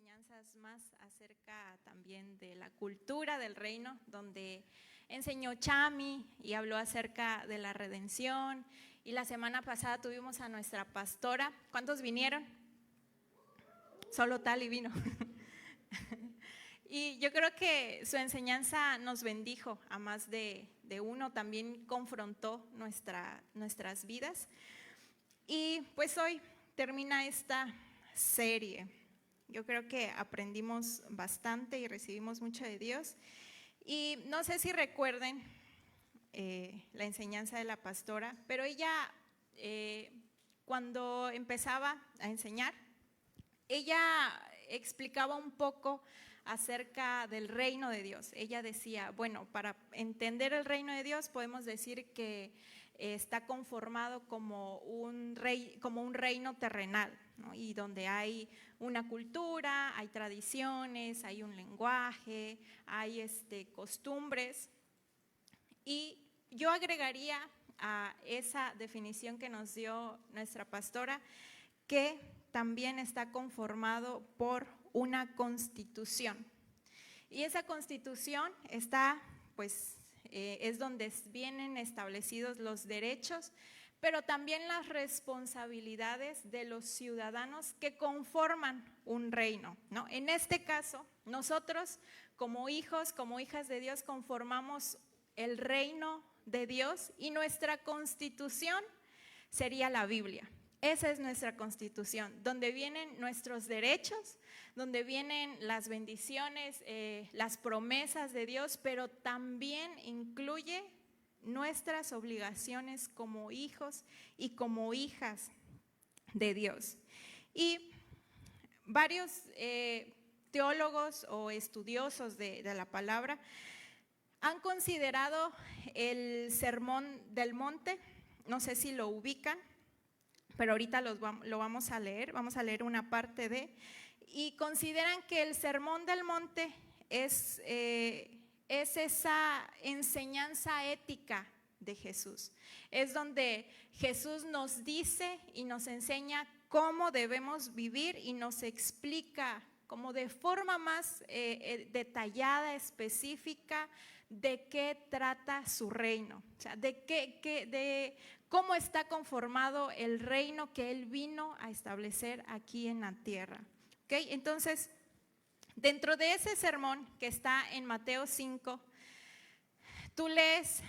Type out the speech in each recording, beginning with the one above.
enseñanzas más acerca también de la cultura del reino, donde enseñó Chami y habló acerca de la redención. Y la semana pasada tuvimos a nuestra pastora. ¿Cuántos vinieron? Solo Tali vino. Y yo creo que su enseñanza nos bendijo a más de uno, también confrontó nuestras vidas. Y pues hoy termina esta serie. Yo creo que aprendimos bastante y recibimos mucho de Dios. Y no sé si recuerden la enseñanza de la pastora, pero ella cuando empezaba a enseñar, ella explicaba un poco acerca del reino de Dios. Ella decía, bueno, para entender el reino de Dios podemos decir que está conformado como un reino terrenal, ¿no? Y donde hay una cultura, hay tradiciones, hay un lenguaje, hay costumbres. Y yo agregaría a esa definición que nos dio nuestra pastora que también está conformado por una constitución. Y esa constitución está, pues, es donde vienen establecidos los derechos, pero también las responsabilidades de los ciudadanos que conforman un reino, ¿no? En este caso, nosotros como hijos, como hijas de Dios, conformamos el reino de Dios y nuestra constitución sería la Biblia. Esa es nuestra constitución, donde vienen nuestros derechos, donde vienen las bendiciones, las promesas de Dios, pero también incluye nuestras obligaciones como hijos y como hijas de Dios. Y varios teólogos o estudiosos de la palabra han considerado el Sermón del Monte, no sé si lo ubican, pero ahorita lo vamos a leer una parte de, y consideran que el Sermón del Monte es esa enseñanza ética de Jesús. Es donde Jesús nos dice y nos enseña cómo debemos vivir y nos explica como de forma más detallada, específica, de qué trata su reino, o sea, de cómo está conformado el reino que Él vino a establecer aquí en la tierra. ¿Okay? Entonces, dentro de ese sermón que está en Mateo 5, tú lees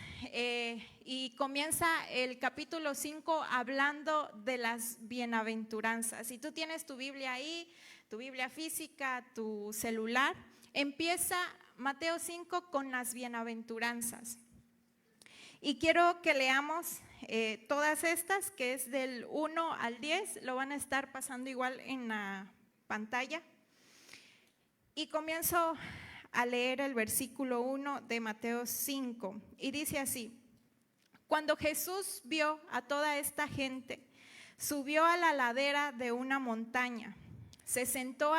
y comienza el capítulo 5 hablando de las bienaventuranzas. Si tú tienes tu Biblia ahí, tu Biblia física, tu celular, empieza Mateo 5 con las bienaventuranzas. Y quiero que leamos todas estas, que es del 1 al 10, lo van a estar pasando igual en la pantalla. Y comienzo a leer el versículo 1 de Mateo 5 y dice así: cuando Jesús vio a toda esta gente, subió a la ladera de una montaña, se sentó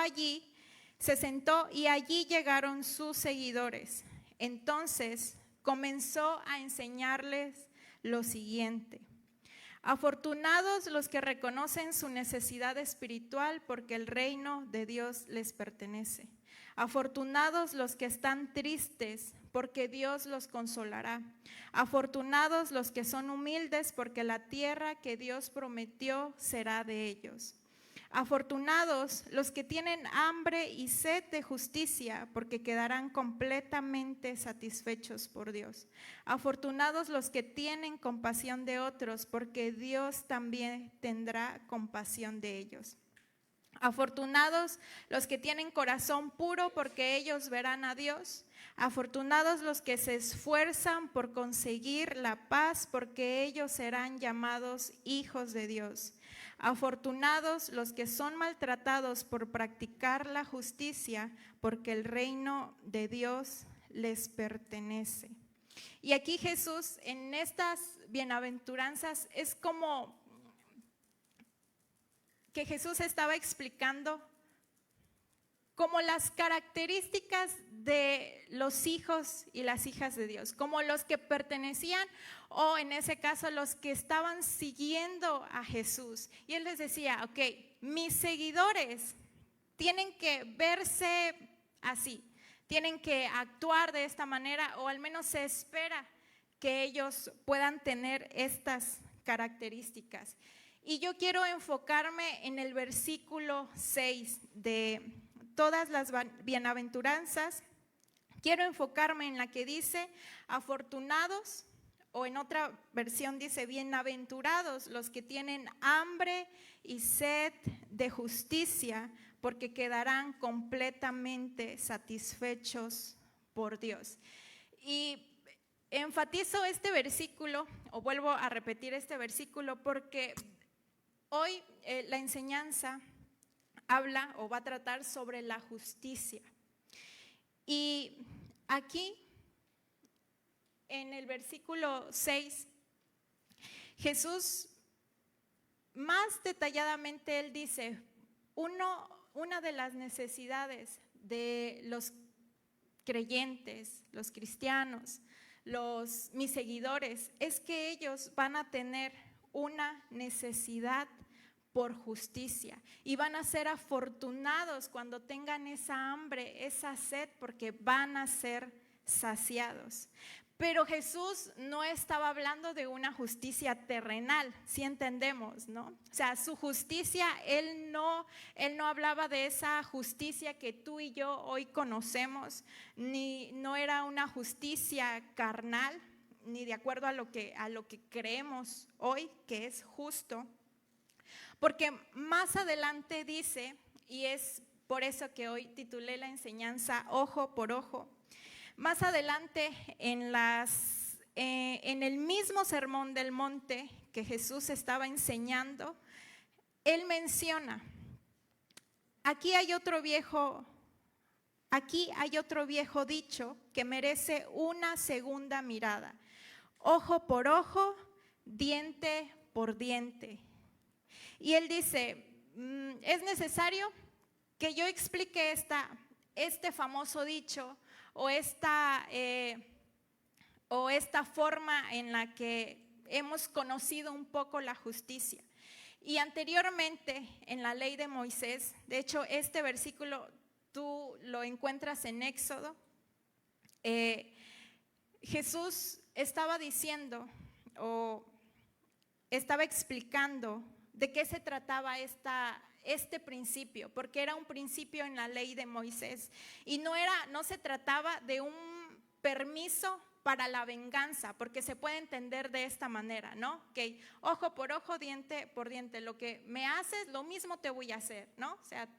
y allí llegaron sus seguidores. Entonces comenzó a enseñarles lo siguiente: afortunados los que reconocen su necesidad espiritual, porque el reino de Dios les pertenece. Afortunados los que están tristes, porque Dios los consolará. Afortunados los que son humildes, porque la tierra que Dios prometió será de ellos. Afortunados los que tienen hambre y sed de justicia, porque quedarán completamente satisfechos por Dios. Afortunados los que tienen compasión de otros, porque Dios también tendrá compasión de ellos. Afortunados los que tienen corazón puro, porque ellos verán a Dios. Afortunados los que se esfuerzan por conseguir la paz, porque ellos serán llamados hijos de Dios. Afortunados los que son maltratados por practicar la justicia, porque el reino de Dios les pertenece. Y aquí Jesús, en estas bienaventuranzas, es como que Jesús estaba explicando como las características de los hijos y las hijas de Dios, como los que pertenecían, o en ese caso los que estaban siguiendo a Jesús. Y Él les decía, ok, mis seguidores tienen que verse así, tienen que actuar de esta manera, o al menos se espera que ellos puedan tener estas características. Y yo quiero enfocarme en el versículo 6 de todas las bienaventuranzas. Quiero enfocarme en la que dice, afortunados, o en otra versión dice, bienaventurados los que tienen hambre y sed de justicia, porque quedarán completamente satisfechos por Dios. Y enfatizo este versículo, o vuelvo a repetir este versículo, porque hoy la enseñanza habla o va a tratar sobre la justicia. Y aquí, en el versículo 6, Jesús más detalladamente él dice, una de las necesidades de los creyentes, los cristianos, mis seguidores, es que ellos van a tener una necesidad por justicia y van a ser afortunados cuando tengan esa hambre, esa sed, porque van a ser saciados. Pero Jesús no estaba hablando de una justicia terrenal, si entendemos, ¿no? O sea, su justicia, él no hablaba de esa justicia que tú y yo hoy conocemos, ni no era una justicia carnal, ni de acuerdo a lo que creemos hoy que es justo. Porque más adelante dice, y es por eso que hoy titulé la enseñanza Ojo por Ojo, más adelante en el mismo sermón del monte que Jesús estaba enseñando, él menciona, aquí hay otro viejo dicho que merece una segunda mirada, ojo por ojo, diente por diente. Y él dice, es necesario que yo explique este famoso dicho o esta forma en la que hemos conocido un poco la justicia. Y anteriormente en la ley de Moisés, de hecho este versículo tú lo encuentras en Éxodo, Jesús estaba diciendo o estaba explicando de qué se trataba este principio, porque era un principio en la ley de Moisés y no se trataba de un permiso para la venganza, porque se puede entender de esta manera, ¿no? Que ojo por ojo, diente por diente, lo que me haces, lo mismo te voy a hacer, ¿no? O sea,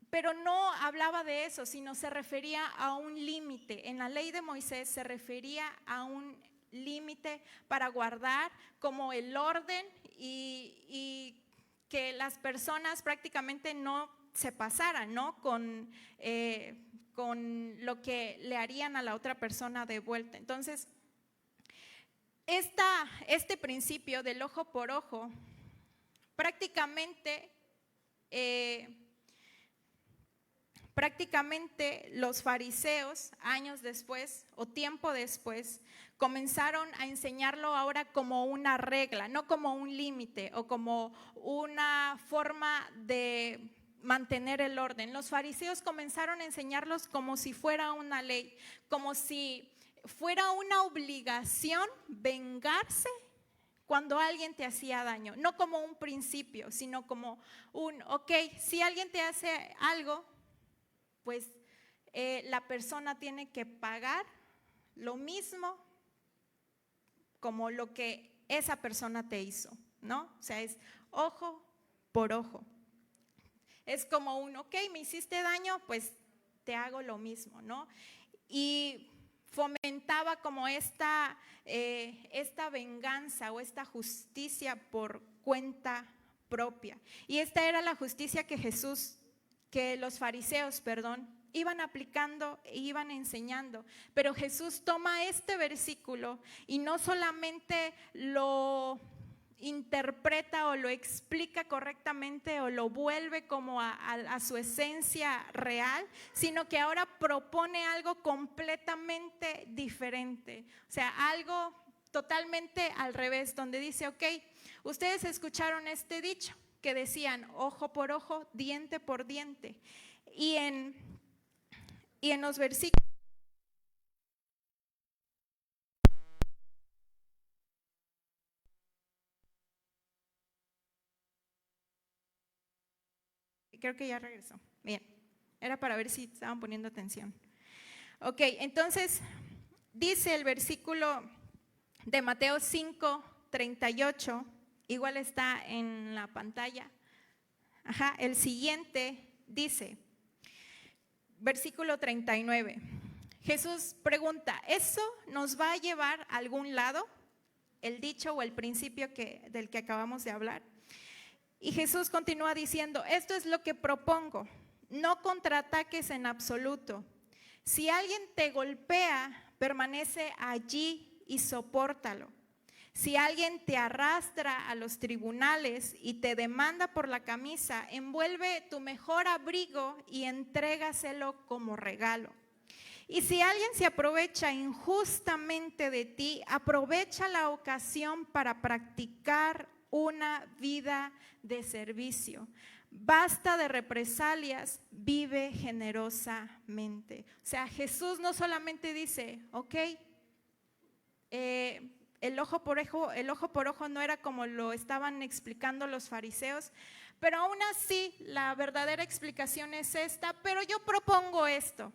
pero no hablaba de eso, sino se refería a un límite. En la ley de Moisés se refería a un límite para guardar como el orden y que las personas prácticamente no se pasaran, ¿no? Con lo que le harían a la otra persona de vuelta. Entonces, este principio del ojo por ojo, prácticamente los fariseos, años después o tiempo después, comenzaron a enseñarlo ahora como una regla, no como un límite o como una forma de mantener el orden. Los fariseos comenzaron a enseñarlos como si fuera una ley, como si fuera una obligación vengarse cuando alguien te hacía daño, no como un principio, sino como si alguien te hace algo, pues la persona tiene que pagar lo mismo como lo que esa persona te hizo, ¿no? O sea, es ojo por ojo. Es como me hiciste daño, pues te hago lo mismo, ¿no? Y fomentaba como esta venganza o esta justicia por cuenta propia. Y esta era la justicia que los fariseos, iban aplicando e iban enseñando. Pero Jesús toma este versículo y no solamente lo interpreta o lo explica correctamente o lo vuelve como a su esencia real, sino que ahora propone algo completamente diferente. O sea, algo totalmente al revés, donde dice, ustedes escucharon este dicho, que decían ojo por ojo, diente por diente. Y en los versículos creo que ya regresó. Bien, era para ver si estaban poniendo atención. Ok, entonces dice el versículo de Mateo 5:38, igual está en la pantalla. Ajá, el siguiente dice, versículo 39. Jesús pregunta, ¿eso nos va a llevar a algún lado? El dicho o el principio del que acabamos de hablar. Y Jesús continúa diciendo, esto es lo que propongo, no contraataques en absoluto. Si alguien te golpea, permanece allí y sopórtalo. Si alguien te arrastra a los tribunales y te demanda por la camisa, envuelve tu mejor abrigo y entrégaselo como regalo. Y si alguien se aprovecha injustamente de ti, aprovecha la ocasión para practicar una vida de servicio. Basta de represalias, vive generosamente. O sea, Jesús no solamente dice, ok, el ojo por ojo no era como lo estaban explicando los fariseos, pero aún así la verdadera explicación es esta, pero yo propongo esto.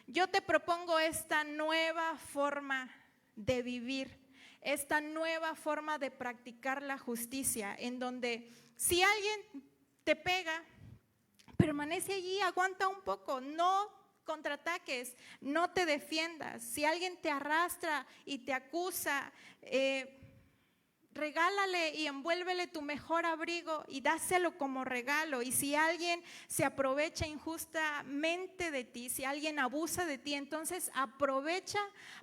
Yo te propongo esta nueva forma de vivir, esta nueva forma de practicar la justicia, en donde si alguien te pega, permanece allí, aguanta un poco, no contraataques, no te defiendas. Si alguien te arrastra y te acusa, regálale y envuélvele tu mejor abrigo y dáselo como regalo. Y si alguien se aprovecha injustamente de ti, si alguien abusa de ti, entonces aprovecha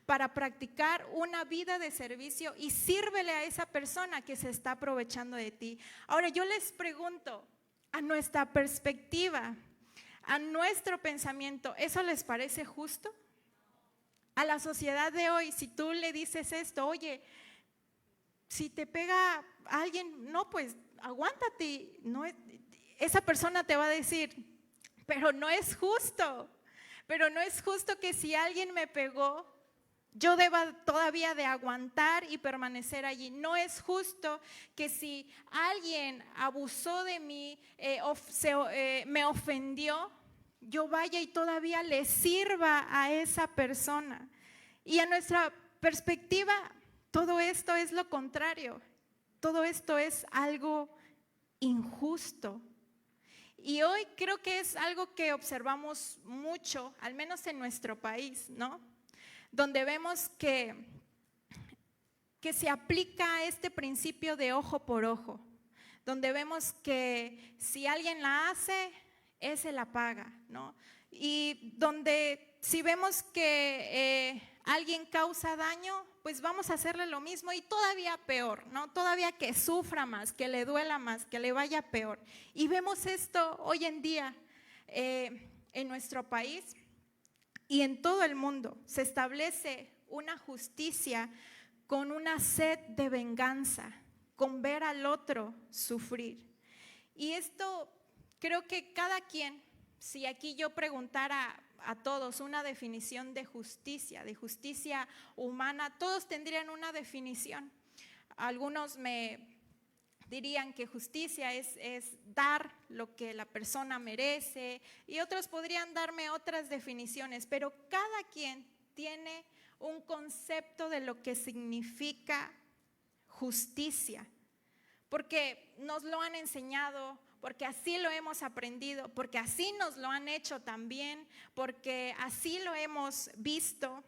para practicar una vida de servicio y sírvele a esa persona que se está aprovechando de ti. Ahora yo les pregunto, a nuestra perspectiva, a nuestro pensamiento, ¿eso les parece justo? A la sociedad de hoy, si tú le dices esto, oye, si te pega alguien, no, pues aguántate. No, esa persona te va a decir, pero no es justo. Pero no es justo que si alguien me pegó, yo deba todavía de aguantar y permanecer allí. No es justo que si alguien abusó de mí, me ofendió, yo vaya y todavía le sirva a esa persona. Y a nuestra perspectiva, todo esto es lo contrario. Todo esto es algo injusto. Y hoy creo que es algo que observamos mucho, al menos en nuestro país, ¿no? Donde vemos que se aplica este principio de ojo por ojo, donde vemos que si alguien la hace, ese la paga, ¿no? Y donde si vemos que alguien causa daño, pues vamos a hacerle lo mismo y todavía peor, ¿no? Todavía que sufra más, que le duela más, que le vaya peor. Y vemos esto hoy en día en nuestro país. Y en todo el mundo se establece una justicia con una sed de venganza, con ver al otro sufrir. Y esto creo que cada quien, si aquí yo preguntara a todos una definición de justicia humana, todos tendrían una definición. Algunos me dirían que justicia es dar lo que la persona merece y otros podrían darme otras definiciones, pero cada quien tiene un concepto de lo que significa justicia, porque nos lo han enseñado, porque así lo hemos aprendido, porque así nos lo han hecho también, porque así lo hemos visto.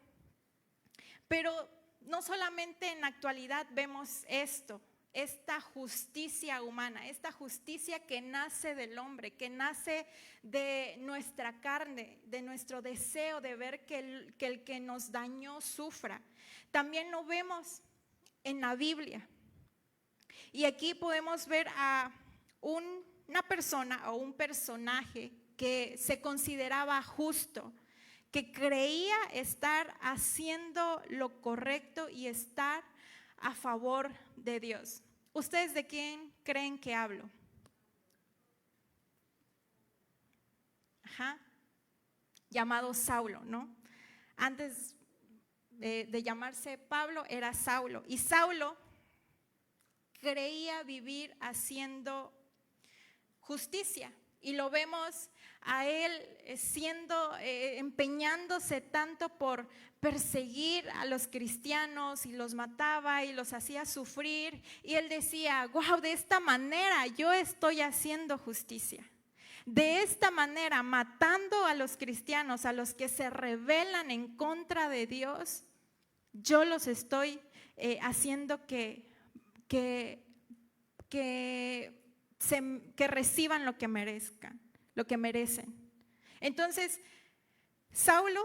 Pero no solamente en la actualidad vemos esto, esta justicia humana, esta justicia que nace del hombre, que nace de nuestra carne, de nuestro deseo de ver que el que nos dañó sufra. También lo vemos en la Biblia. Y aquí podemos ver a una persona o un personaje que se consideraba justo, que creía estar haciendo lo correcto y estar a favor de Dios. ¿Ustedes de quién creen que hablo? llamado Saulo, ¿no? Antes de llamarse Pablo era Saulo. Y Saulo creía vivir haciendo justicia. Y lo vemos a él empeñándose tanto por perseguir a los cristianos y los mataba y los hacía sufrir. Y él decía, wow, de esta manera yo estoy haciendo justicia. De esta manera, matando a los cristianos, a los que se rebelan en contra de Dios, yo los estoy haciendo que reciban lo que merezcan, lo que merecen. Entonces, Saulo,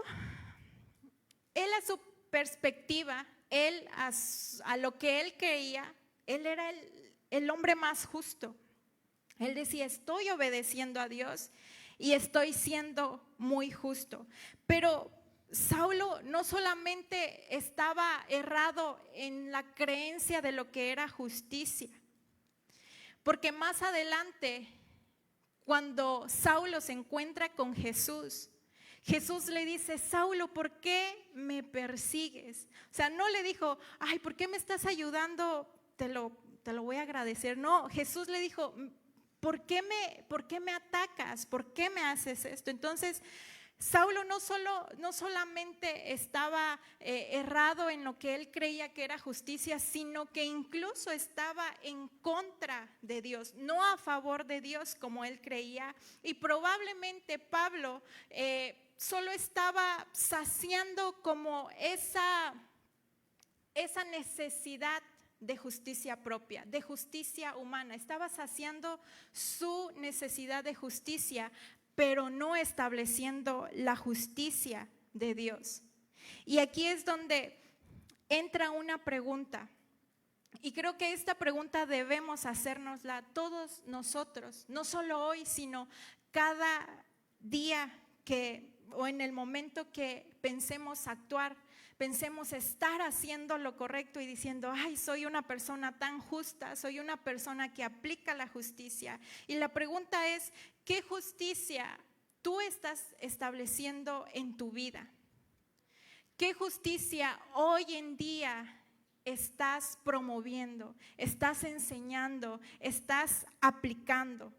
él a su perspectiva, él a lo que él creía, él era el hombre más justo. Él decía, estoy obedeciendo a Dios y estoy siendo muy justo. Pero Saulo no solamente estaba errado en la creencia de lo que era justicia, porque más adelante, cuando Saulo se encuentra con Jesús, Jesús le dice, Saulo, ¿por qué me persigues? O sea, no le dijo, ay, ¿por qué me estás ayudando? Te lo voy a agradecer. No, Jesús le dijo, ¿por qué me atacas? ¿Por qué me haces esto? Entonces, Saulo no solamente estaba errado en lo que él creía que era justicia, sino que incluso estaba en contra de Dios, no a favor de Dios como él creía. Y probablemente Pablo solo estaba saciando como esa necesidad de justicia propia, de justicia humana. Estaba saciando su necesidad de justicia, pero no estableciendo la justicia de Dios. Y aquí es donde entra una pregunta. Y creo que esta pregunta debemos hacérnosla todos nosotros, no solo hoy, sino cada día o en el momento que pensemos actuar, pensemos estar haciendo lo correcto y diciendo, ay, soy una persona tan justa, soy una persona que aplica la justicia. Y la pregunta es, ¿qué justicia tú estás estableciendo en tu vida? ¿Qué justicia hoy en día estás promoviendo, estás enseñando, estás aplicando?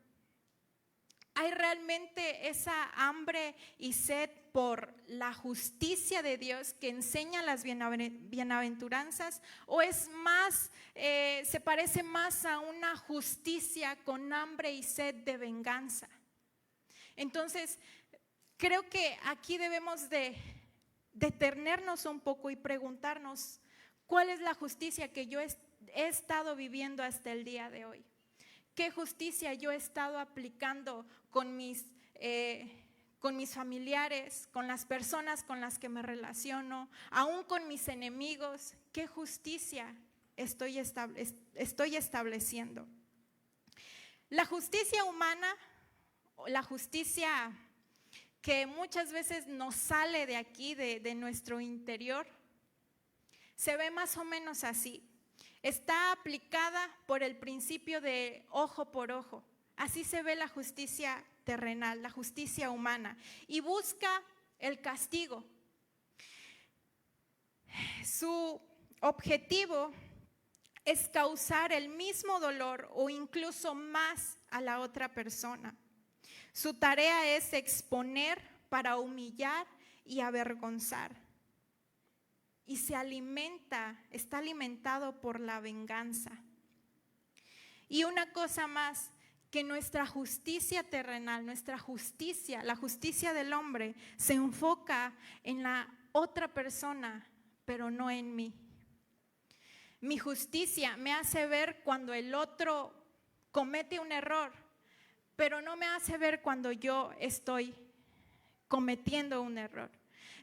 ¿Hay realmente esa hambre y sed por la justicia de Dios que enseña las bienaventuranzas? ¿O es más, se parece más a una justicia con hambre y sed de venganza? Entonces, creo que aquí debemos de detenernos un poco y preguntarnos, ¿cuál es la justicia que yo he estado viviendo hasta el día de hoy? ¿Qué justicia yo he estado aplicando con mis familiares, con las personas con las que me relaciono, aún con mis enemigos? ¿Qué justicia estoy estableciendo? La justicia humana, la justicia que muchas veces nos sale de aquí, de nuestro interior, se ve más o menos así. Está aplicada por el principio de ojo por ojo. Así se ve la justicia terrenal, la justicia humana, y busca el castigo. Su objetivo es causar el mismo dolor o incluso más a la otra persona. Su tarea es exponer para humillar y avergonzar. Y está alimentado por la venganza. Y una cosa más, que nuestra justicia terrenal, nuestra justicia, la justicia del hombre, se enfoca en la otra persona, pero no en mí. Mi justicia me hace ver cuando el otro comete un error, pero no me hace ver cuando yo estoy cometiendo un error.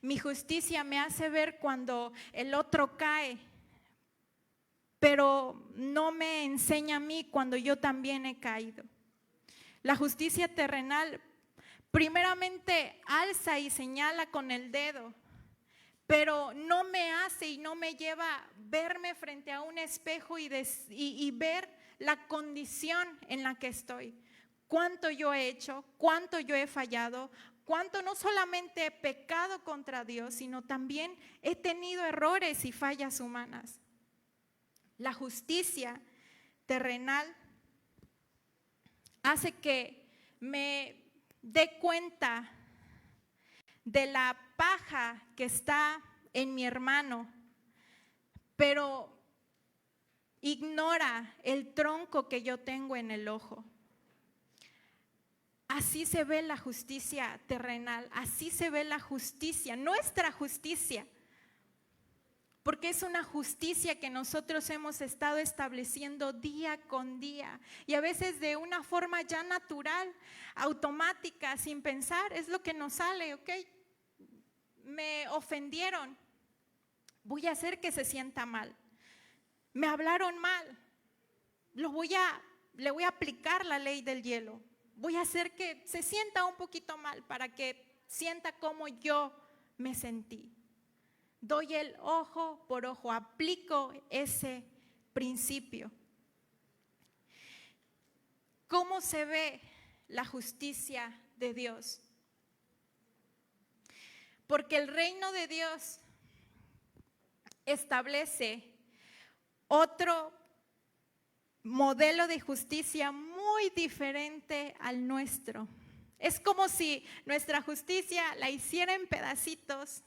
Mi justicia me hace ver cuando el otro cae, pero no me enseña a mí cuando yo también he caído. La justicia terrenal primeramente alza y señala con el dedo, pero no me hace y no me lleva a verme frente a un espejo y ver la condición en la que estoy. Cuánto yo he hecho, cuánto yo he fallado, cuánto no solamente he pecado contra Dios, sino también he tenido errores y fallas humanas. La justicia terrenal hace que me dé cuenta de la paja que está en mi hermano, pero ignora el tronco que yo tengo en el ojo. Así se ve la justicia terrenal, así se ve la justicia, nuestra justicia, porque es una justicia que nosotros hemos estado estableciendo día con día y a veces de una forma ya natural, automática, sin pensar, es lo que nos sale, ¿ok? Me ofendieron, voy a hacer que se sienta mal. Me hablaron mal, le voy a aplicar la ley del hielo. Voy a hacer que se sienta un poquito mal para que sienta cómo yo me sentí. Doy el ojo por ojo, aplico ese principio. ¿Cómo se ve la justicia de Dios? Porque el reino de Dios establece otro modelo de justicia muy diferente al nuestro. Es como si nuestra justicia la hiciera en pedacitos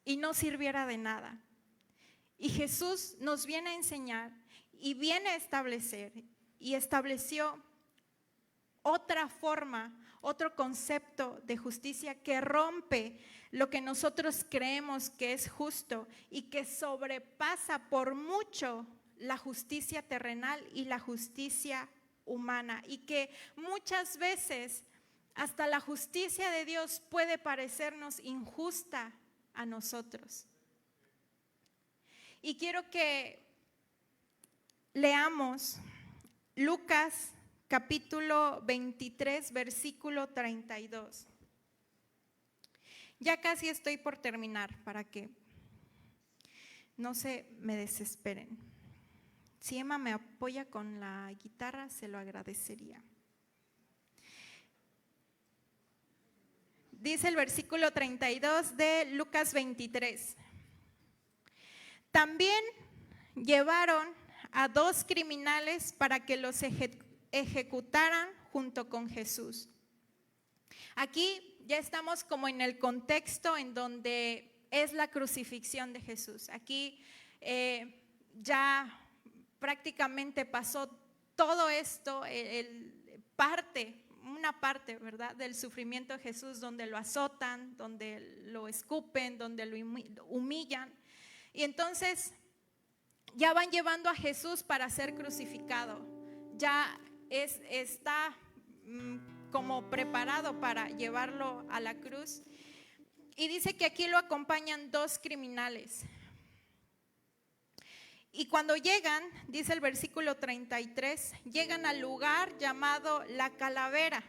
y no sirviera de nada. Y Jesús nos viene a enseñar y viene a establecer y estableció otra forma, otro concepto de justicia que rompe lo que nosotros creemos que es justo y que sobrepasa por mucho la justicia terrenal y la justicia humana, y que muchas veces hasta la justicia de Dios puede parecernos injusta a nosotros. Y quiero que leamos Lucas capítulo 23, versículo 32. Ya casi estoy por terminar para que no se me desesperen. Si Emma me apoya con la guitarra, se lo agradecería. Dice el versículo 32 de Lucas 23. También llevaron a 2 criminales para que los ejecutaran junto con Jesús. Aquí ya estamos como en el contexto en donde es la crucifixión de Jesús. Aquí ya prácticamente pasó todo esto, una parte, ¿verdad?, del sufrimiento de Jesús, donde lo azotan, donde lo escupen, donde lo humillan. Y entonces ya van llevando a Jesús para ser crucificado. Ya está como preparado para llevarlo a la cruz. Y dice que aquí lo acompañan 2 criminales. Y cuando llegan, dice el versículo 33, llegan al lugar llamado La Calavera,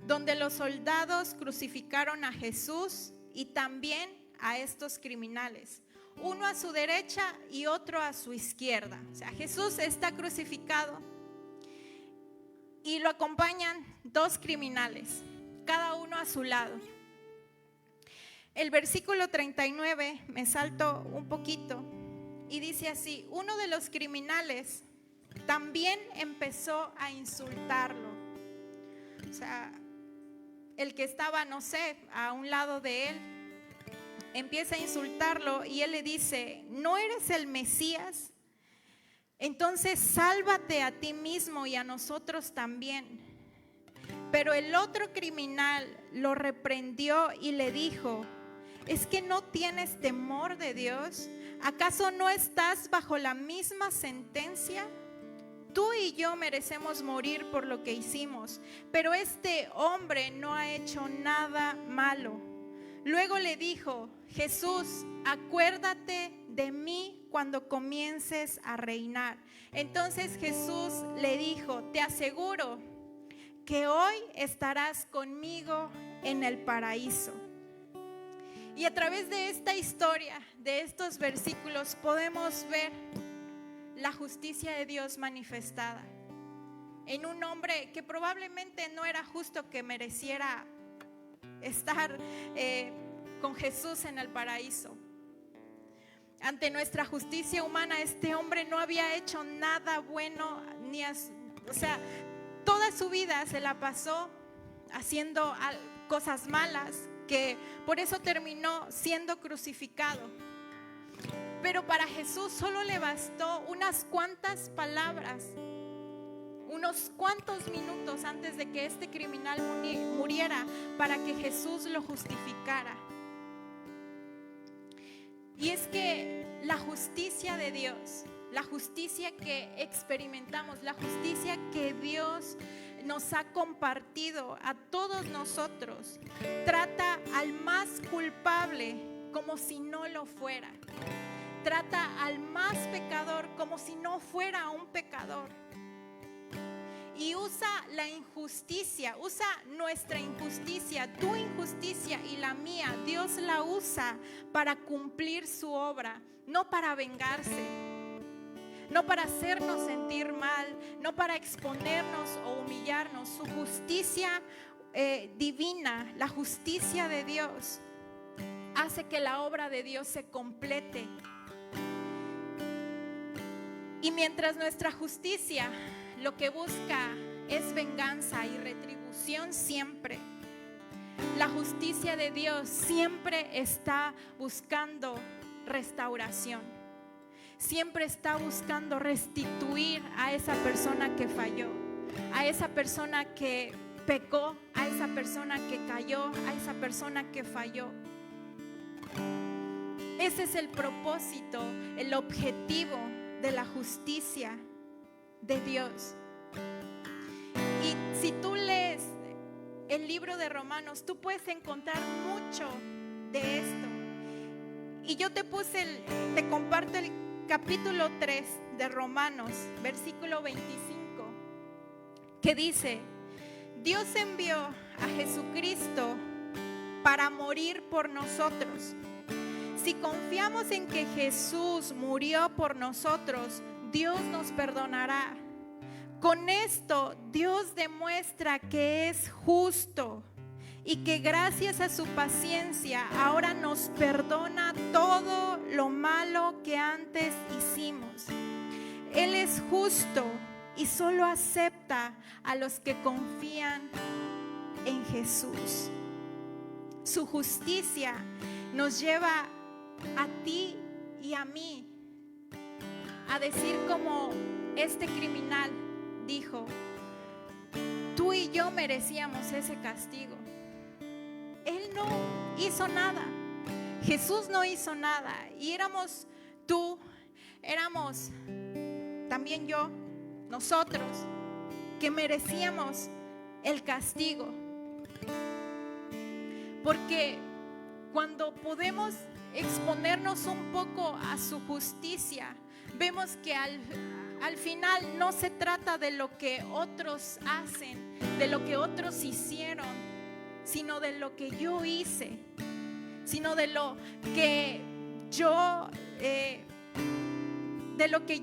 donde los soldados crucificaron a Jesús y también a estos criminales, uno a su derecha y otro a su izquierda. O sea, Jesús está crucificado y lo acompañan 2 criminales, cada uno a su lado. El versículo 39, me salto un poquito. Y dice así: uno de los criminales también empezó a insultarlo. O sea, el que estaba, no sé, a un lado de él, empieza a insultarlo y él le dice: ¿no eres el Mesías? Entonces sálvate a ti mismo y a nosotros también. Pero el otro criminal lo reprendió y le dijo: ¿es que no tienes temor de Dios? ¿Acaso no estás bajo la misma sentencia? Tú y yo merecemos morir por lo que hicimos, pero este hombre no ha hecho nada malo. Luego le dijo: Jesús, acuérdate de mí cuando comiences a reinar. Entonces Jesús le dijo: te aseguro que hoy estarás conmigo en el paraíso. Y a través de esta historia, de estos versículos, podemos ver la justicia de Dios manifestada en un hombre que probablemente no era justo, que mereciera estar con Jesús en el paraíso. Ante nuestra justicia humana, este hombre no había hecho nada bueno, o sea, toda su vida se la pasó haciendo cosas malas, que por eso terminó siendo crucificado. Pero para Jesús solo le bastó unas cuantas palabras, unos cuantos minutos antes de que este criminal muriera, para que Jesús lo justificara. Y es que la justicia de Dios, la justicia que experimentamos, la justicia que Dios nos ha compartido a todos nosotros, trata al más culpable como si no lo fuera. Trata al más pecador como si no fuera un pecador. Y usa la injusticia, usa nuestra injusticia, tu injusticia y la mía. Dios la usa para cumplir su obra, no para vengarse, no para hacernos sentir mal, no para exponernos o humillarnos. Su justicia divina, la justicia de Dios, hace que la obra de Dios se complete. Y mientras nuestra justicia lo que busca es venganza y retribución siempre, la justicia de Dios siempre está buscando restauración. Siempre está buscando restituir a esa persona que falló, a esa persona que pecó, a esa persona que cayó, a esa persona que falló. Ese es el propósito, el objetivo de la justicia de Dios. Y si tú lees el libro de Romanos, tú puedes encontrar mucho de esto. Y yo te comparto el capítulo 3 de Romanos, versículo 25, que dice: Dios envió a Jesucristo para morir por nosotros. Si confiamos en que Jesús murió por nosotros, Dios nos perdonará. Con esto, Dios demuestra que es justo y que gracias a su paciencia ahora nos perdona todo lo malo que antes hicimos. Él es justo y solo acepta a los que confían en Jesús. Su justicia nos lleva a ti y a mí a decir como este criminal dijo: tú y yo merecíamos ese castigo. Él no hizo nada, Jesús no hizo nada, y éramos tú, éramos también yo, nosotros, que merecíamos el castigo. Porque cuando podemos exponernos un poco a su justicia, vemos que al final no se trata de lo que otros hacen, de lo que otros hicieron, sino de lo que yo hice, sino de lo que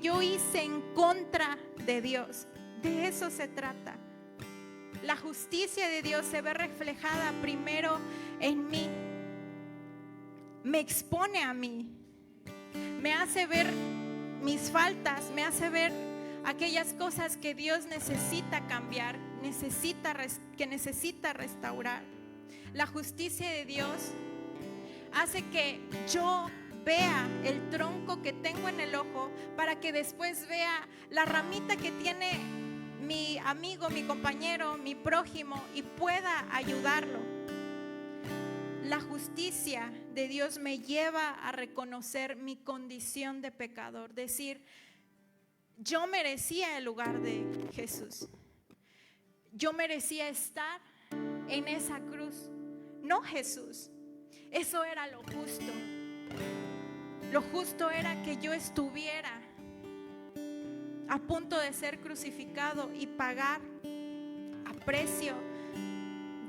yo hice en contra de Dios. De eso se trata. La justicia de Dios se ve reflejada primero en mí. Me expone a mí, me hace ver mis faltas, me hace ver aquellas cosas que Dios necesita cambiar, que necesita restaurar. La justicia de Dios hace que yo vea el tronco que tengo en el ojo, para que después vea la ramita que tiene mi amigo, mi compañero, mi prójimo, y pueda ayudarlo. La justicia de Dios me lleva a reconocer mi condición de pecador, decir: yo merecía el lugar de Jesús, yo merecía estar en esa cruz, no Jesús. Eso era lo justo. Lo justo era que yo estuviera a punto de ser crucificado y pagar a precio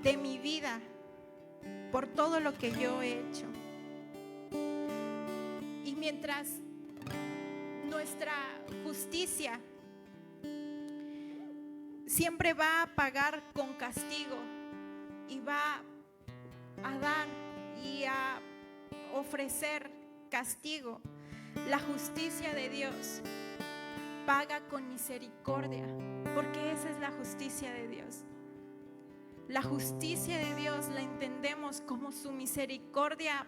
de mi vida por todo lo que yo he hecho. Y mientras nuestra justicia siempre va a pagar con castigo y va a dar y a ofrecer castigo, la justicia de Dios paga con misericordia, porque esa es la justicia de Dios. La justicia de Dios la entendemos como su misericordia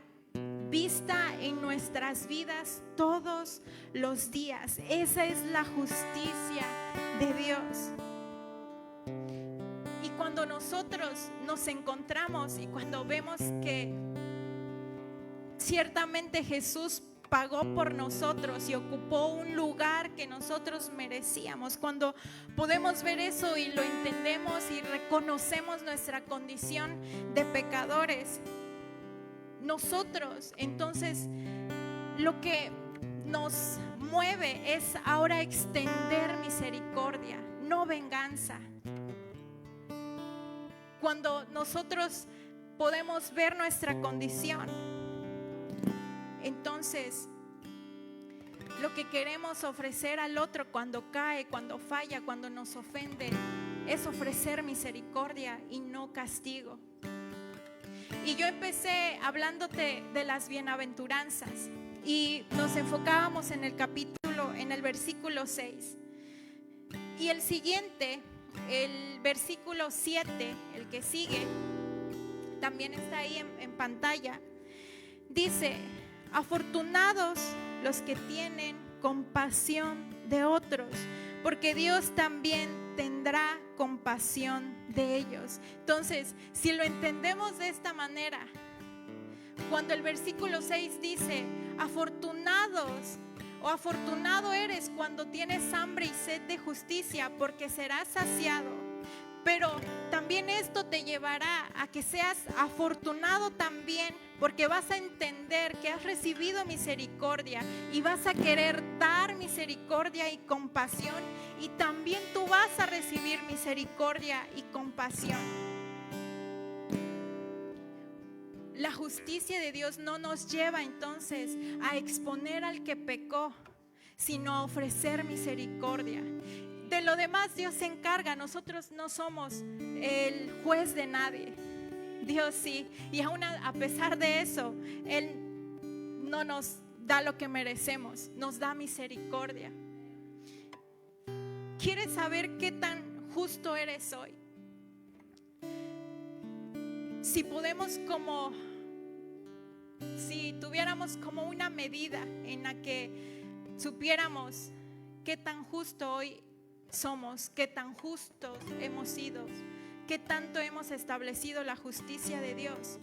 vista en nuestras vidas todos los días. Esa es la justicia de Dios. Y cuando nosotros nos encontramos y cuando vemos que ciertamente Jesús pagó por nosotros y ocupó un lugar que nosotros merecíamos, cuando podemos ver eso y lo entendemos y reconocemos nuestra condición de pecadores, nosotros entonces lo que nos mueve es ahora extender misericordia, no venganza. Cuando nosotros podemos ver nuestra condición, entonces lo que queremos ofrecer al otro cuando cae, cuando falla, cuando nos ofende, es ofrecer misericordia y no castigo. Y yo empecé hablándote de las bienaventuranzas y nos enfocábamos en el capítulo, en el versículo 6. Y el siguiente, el versículo 7, el que sigue, también está ahí en pantalla. Dice: afortunados los que tienen compasión de otros, porque Dios también tendrá compasión de ellos. Entonces, si lo entendemos de esta manera, cuando el versículo 6 dice: afortunados o afortunado eres cuando tienes hambre y sed de justicia, porque serás saciado. Pero también esto te llevará a que seas afortunado también, porque vas a entender que has recibido misericordia y vas a querer dar misericordia y compasión, y también tú vas a recibir misericordia y compasión. La justicia de Dios no nos lleva entonces a exponer al que pecó, sino a ofrecer misericordia. De lo demás Dios se encarga, nosotros no somos el juez de nadie, Dios sí, y aún a pesar de eso, Él no nos da lo que merecemos, nos da misericordia. ¿Quieres saber qué tan justo eres hoy? Si podemos si tuviéramos como una medida en la que supiéramos qué tan justo hoy somos, qué tan justos hemos sido, qué tanto hemos establecido la justicia de Dios,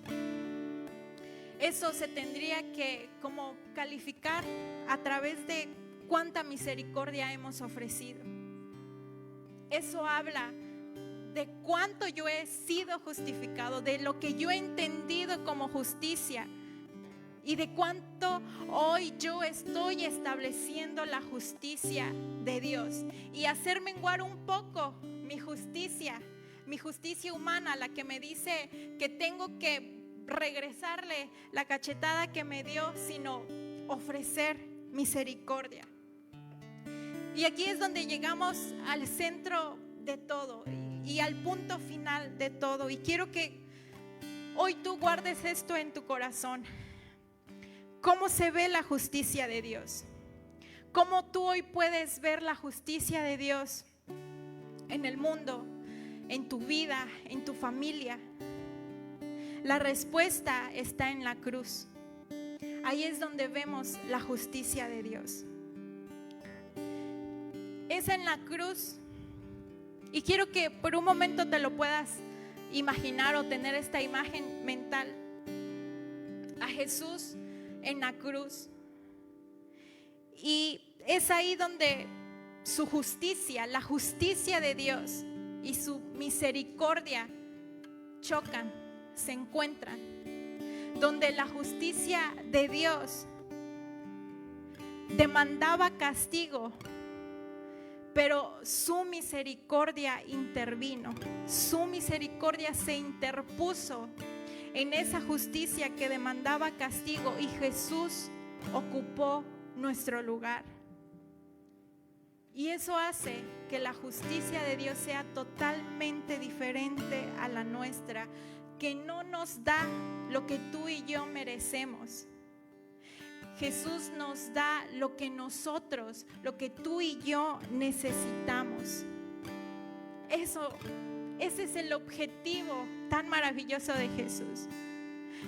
eso se tendría que como calificar a través de cuánta misericordia hemos ofrecido. Eso habla de cuánto yo he sido justificado, de lo que yo he entendido como justicia y de cuánto hoy yo estoy estableciendo la justicia de Dios, y hacer menguar un poco mi justicia humana, la que me dice que tengo que regresarle la cachetada que me dio, sino ofrecer misericordia. Y aquí es donde llegamos al centro de todo y al punto final de todo, y quiero que hoy tú guardes esto en tu corazón. ¿Cómo se ve la justicia de Dios? ¿Cómo tú hoy puedes ver la justicia de Dios en el mundo, en tu vida, en tu familia? La respuesta está en la cruz. Ahí es donde vemos la justicia de Dios. Es en la cruz. Y quiero que por un momento te lo puedas imaginar o tener esta imagen mental. A Jesús en la cruz. Y es ahí donde su justicia, la justicia de Dios y su misericordia chocan, se encuentran. Donde la justicia de Dios demandaba castigo, pero su misericordia intervino. Su misericordia se interpuso en esa justicia que demandaba castigo, y Jesús ocupó nuestro lugar. Y eso hace que la justicia de Dios sea totalmente diferente a la nuestra, porque no nos da lo que tú y yo merecemos. Jesús nos da lo que nosotros, lo que tú y yo necesitamos. Ese es el objetivo tan maravilloso de Jesús.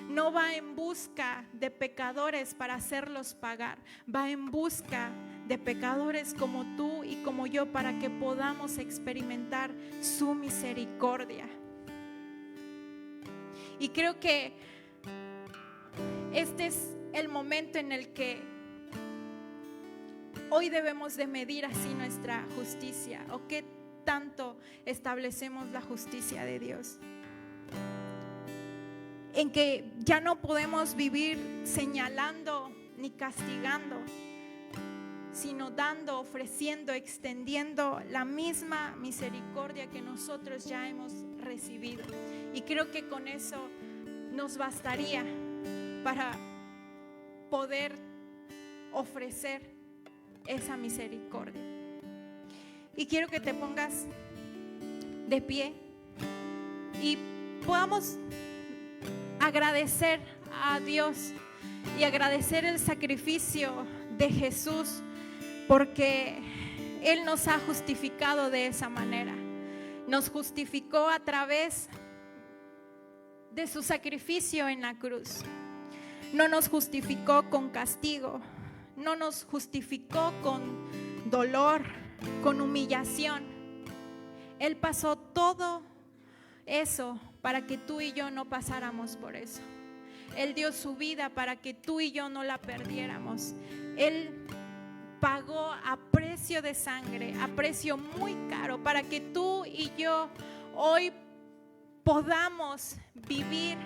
No va en busca de pecadores para hacerlos pagar, va en busca de pecadores como tú y como yo para que podamos experimentar su misericordia. Y creo que este es el momento en el que hoy debemos de medir así nuestra justicia, o qué tanto establecemos la justicia de Dios. En que ya no podemos vivir señalando ni castigando, sino dando, ofreciendo, extendiendo la misma misericordia que nosotros ya hemos recibido. Y creo que con eso nos bastaría para poder ofrecer esa misericordia. Y quiero que te pongas de pie y podamos agradecer a Dios y agradecer el sacrificio de Jesús, porque Él nos ha justificado de esa manera. Nos justificó a través de su sacrificio en la cruz. No nos justificó con castigo, no nos justificó con dolor, con humillación. Él pasó todo eso para que tú y yo no pasáramos por eso. Él dio su vida para que tú y yo no la perdiéramos. Él pagó a precio de sangre, a precio muy caro, para que tú y yo hoy podamos vivir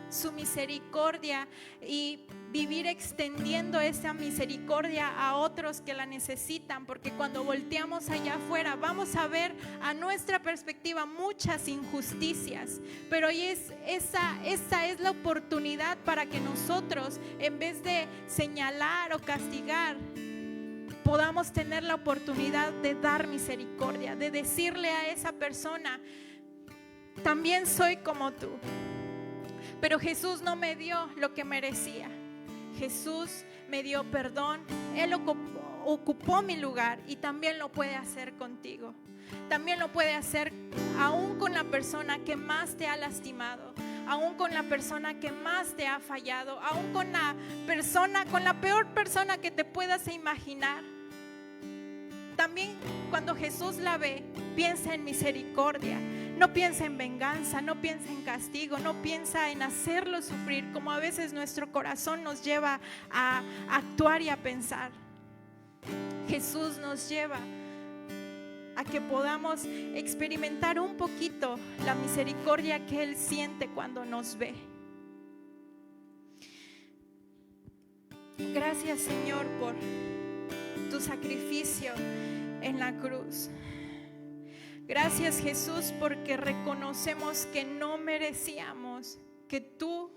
su misericordia y vivir extendiendo esa misericordia a otros que la necesitan, porque cuando volteamos allá afuera vamos a ver a nuestra perspectiva muchas injusticias, pero hoy esa es la oportunidad para que nosotros, en vez de señalar o castigar, podamos tener la oportunidad de dar misericordia, de decirle a esa persona: también soy como tú. Pero Jesús no me dio lo que merecía. Jesús me dio perdón. Él ocupó mi lugar y también lo puede hacer contigo. También lo puede hacer aún con la persona que más te ha lastimado, aún con la persona que más te ha fallado, aún con la peor persona que te puedas imaginar. También cuando Jesús la ve, piensa en misericordia. No piensa en venganza, no piensa en castigo, no piensa en hacerlo sufrir, como a veces nuestro corazón nos lleva a actuar y a pensar. Jesús nos lleva a que podamos experimentar un poquito la misericordia que Él siente cuando nos ve. Gracias, Señor, por tu sacrificio en la cruz. Gracias, Jesús, porque reconocemos que no merecíamos que tú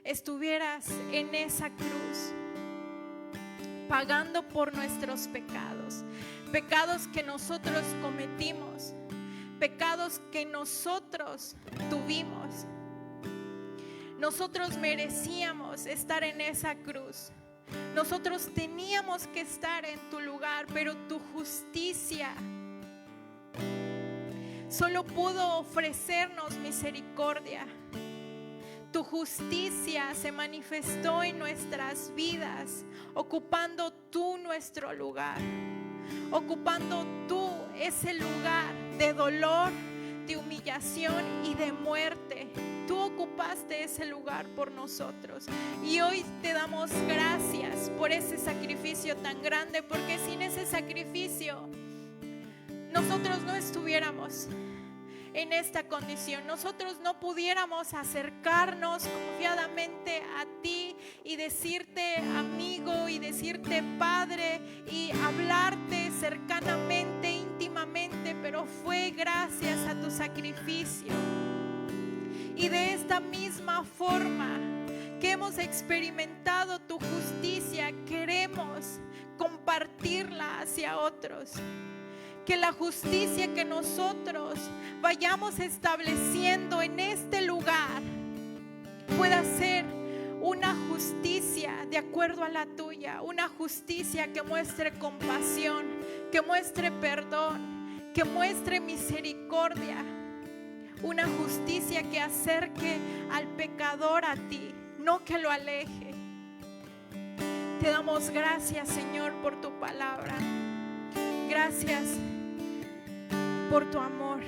estuvieras en esa cruz, pagando por nuestros pecados, pecados que nosotros cometimos, pecados que nosotros tuvimos. Nosotros merecíamos estar en esa cruz. Nosotros teníamos que estar en tu lugar, pero tu justicia solo pudo ofrecernos misericordia. Tu justicia se manifestó en nuestras vidas, ocupando tú nuestro lugar, ocupando tú ese lugar de dolor, de humillación y de muerte. Tú ocupaste ese lugar por nosotros y hoy te damos gracias por ese sacrificio tan grande, porque sin ese sacrificio nosotros no estuviéramos en esta condición. Nosotros no pudiéramos acercarnos confiadamente a ti y decirte amigo y decirte padre y hablarte cercanamente, íntimamente, pero fue gracias a tu sacrificio. Y de esta misma forma que hemos experimentado tu justicia, queremos compartirla hacia otros. Que la justicia que nosotros vayamos estableciendo en este lugar pueda ser una justicia de acuerdo a la tuya, una justicia que muestre compasión, que muestre perdón, que muestre misericordia, una justicia que acerque al pecador a ti, no que lo aleje. Te damos gracias, Señor, por tu palabra. Gracias por tu amor.